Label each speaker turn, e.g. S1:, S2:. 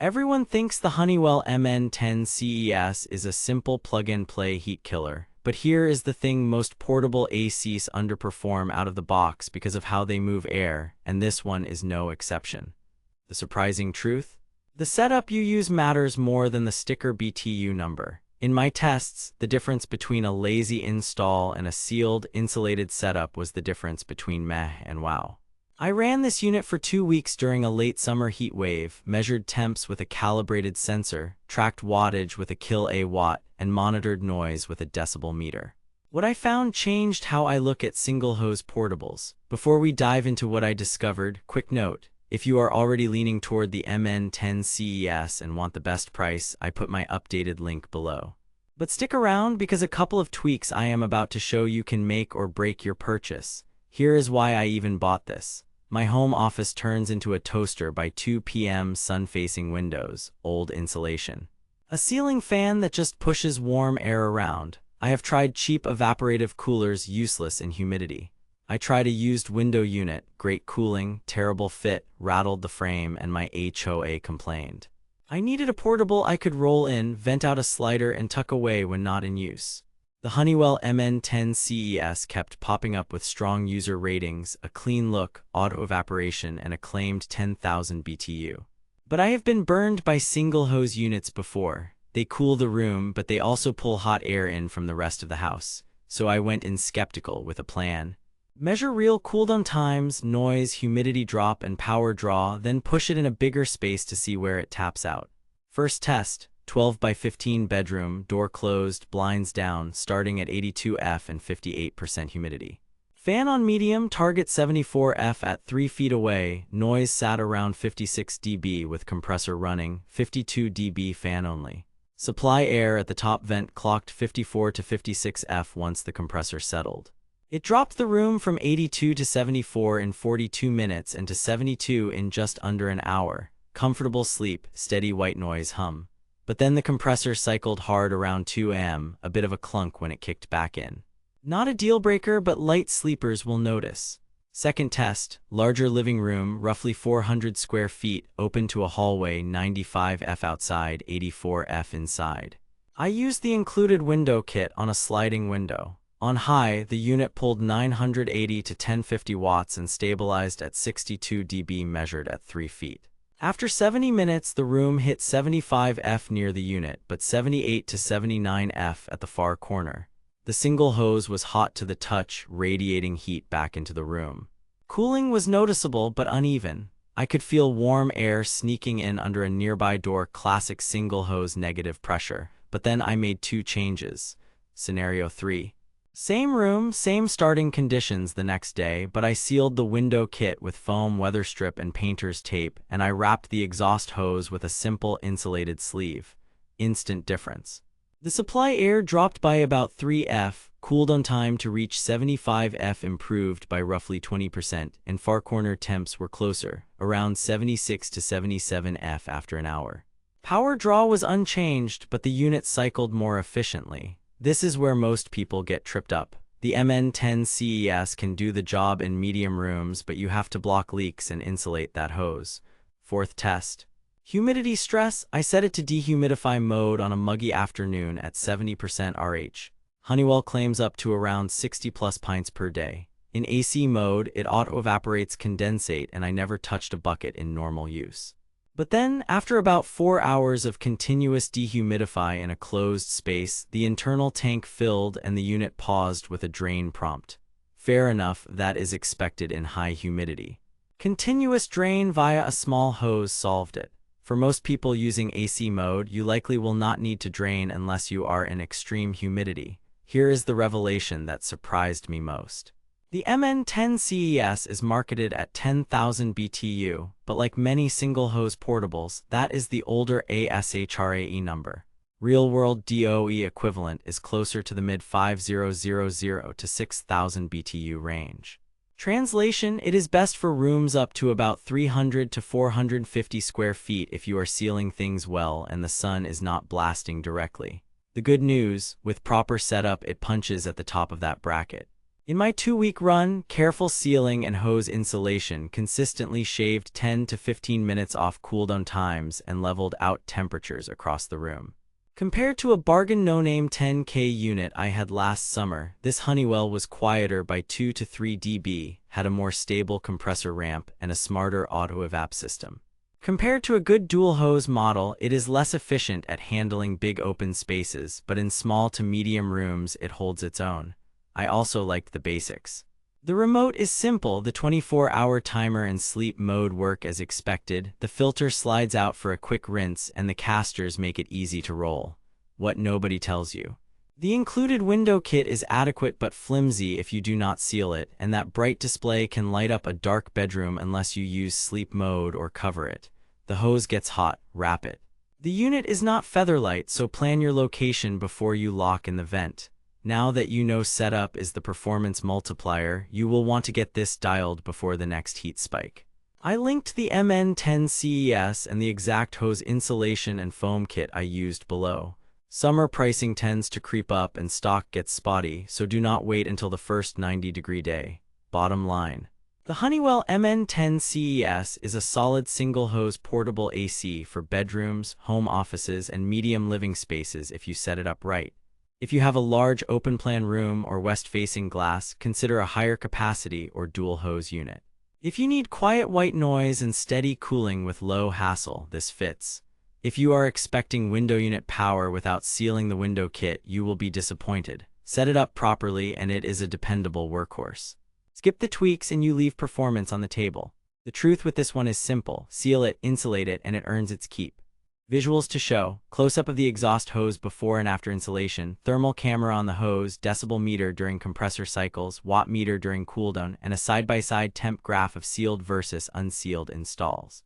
S1: Everyone thinks the Honeywell MN10CES is a simple plug-and-play heat killer, but here is the thing: most portable ACs underperform out of the box because of how they move air, and this one is no exception. The surprising truth? The setup you use matters more than the sticker BTU number. In my tests, the difference between a lazy install and a sealed, insulated setup was the difference between meh and wow. I ran this unit for 2 weeks during a late summer heat wave, measured temps with a calibrated sensor, tracked wattage with a kil-a-watt, and monitored noise with a decibel meter. What I found changed how I look at single-hose portables. Before we dive into what I discovered, quick note: if you are already leaning toward the MN10CES and want the best price, I put my updated link below. But stick around, because a couple of tweaks I am about to show you can make or break your purchase. Here is why I even bought this. My home office turns into a toaster by 2 p.m. sun-facing windows, old insulation. A ceiling fan that just pushes warm air around. I have tried cheap evaporative coolers, useless in humidity. I tried a used window unit, great cooling, terrible fit, rattled the frame, and my HOA complained. I needed a portable I could roll in, vent out a slider, and tuck away when not in use. The Honeywell MN10CES kept popping up with strong user ratings, a clean look, auto evaporation, and a claimed 10,000 BTU. But I have been burned by single-hose units before. They cool the room, but they also pull hot air in from the rest of the house. So I went in skeptical with a plan. Measure real cooldown times, noise, humidity drop, and power draw, then push it in a bigger space to see where it taps out. First test: 12 by 15 bedroom, door closed, blinds down, starting at 82 F and 58% humidity. Fan on medium, target 74 F at 3 feet away, noise sat around 56 dB with compressor running, 52 dB fan only. Supply air at the top vent clocked 54 to 56 F once the compressor settled. It dropped the room from 82 to 74 in 42 minutes and to 72 in just under an hour. Comfortable sleep, steady white noise hum. But then the compressor cycled hard around 2 a.m., a bit of a clunk when it kicked back in. Not a deal breaker, but light sleepers will notice. Second test: larger living room, roughly 400 square feet, open to a hallway, 95 F outside, 84 F inside. I used the included window kit on a sliding window. On high, the unit pulled 980 to 1050 watts and stabilized at 62 dB measured at 3 feet. After 70 minutes, the room hit 75 F near the unit, but 78 to 79 F at the far corner. The single hose was hot to the touch, radiating heat back into the room. Cooling was noticeable but uneven. I could feel warm air sneaking in under a nearby door, classic single hose negative pressure. But then I made 2 changes. Scenario 3. Same room, same starting conditions the next day, but I sealed the window kit with foam weather strip and painter's tape, and I wrapped the exhaust hose with a simple insulated sleeve. Instant difference. The supply air dropped by about 3 F, cooldown time to reach 75 F improved by roughly 20%, and far corner temps were closer, around 76 to 77 F after an hour. Power draw was unchanged, but the unit cycled more efficiently. This is where most people get tripped up. The MN10CES can do the job in medium rooms, but you have to block leaks and insulate that hose. Fourth test. Humidity stress: I set it to dehumidify mode on a muggy afternoon at 70% RH. Honeywell claims up to around 60 plus pints per day. In AC mode, it auto-evaporates condensate, and I never touched a bucket in normal use. But then, after about 4 hours of continuous dehumidify in a closed space, the internal tank filled and the unit paused with a drain prompt. Fair enough, that is expected in high humidity. Continuous drain via a small hose solved it. For most people using AC mode, you likely will not need to drain unless you are in extreme humidity. Here is the revelation that surprised me most. The MN10CES is marketed at 10,000 BTU, but like many single-hose portables, that is the older ASHRAE number. Real-world DOE equivalent is closer to the mid-5000 to 6,000 BTU range. Translation: it is best for rooms up to about 300 to 450 square feet if you are sealing things well and the sun is not blasting directly. The good news: with proper setup, it punches at the top of that bracket. In my 2-week run, careful sealing and hose insulation consistently shaved 10 to 15 minutes off cooldown times and leveled out temperatures across the room. Compared to a bargain no-name 10K unit I had last summer, this Honeywell was quieter by 2 to 3 dB, had a more stable compressor ramp, and a smarter auto-evap system. Compared to a good dual-hose model, it is less efficient at handling big open spaces, but in small to medium rooms it holds its own. I also liked the basics. The remote is simple, the 24-hour timer and sleep mode work as expected, the filter slides out for a quick rinse, and the casters make it easy to roll. What nobody tells you. The included window kit is adequate but flimsy if you do not seal it, and that bright display can light up a dark bedroom unless you use sleep mode or cover it. The hose gets hot, wrap it. The unit is not featherlight, so plan your location before you lock in the vent. Now that you know setup is the performance multiplier, you will want to get this dialed before the next heat spike. I linked the MN10CES and the exact hose insulation and foam kit I used below. Summer pricing tends to creep up and stock gets spotty, so do not wait until the first 90-degree day. Bottom line. The Honeywell MN10CES is a solid single-hose portable AC for bedrooms, home offices, and medium living spaces if you set it up right. If you have a large open-plan room or west-facing glass, consider a higher capacity or dual-hose unit. If you need quiet white noise and steady cooling with low hassle, this fits. If you are expecting window unit power without sealing the window kit, you will be disappointed. Set it up properly and it is a dependable workhorse. Skip the tweaks and you leave performance on the table. The truth with this one is simple. Seal it, insulate it, and it earns its keep. Visuals to show: close-up of the exhaust hose before and after installation, thermal camera on the hose, decibel meter during compressor cycles, watt meter during cooldown, and a side-by-side temp graph of sealed versus unsealed installs.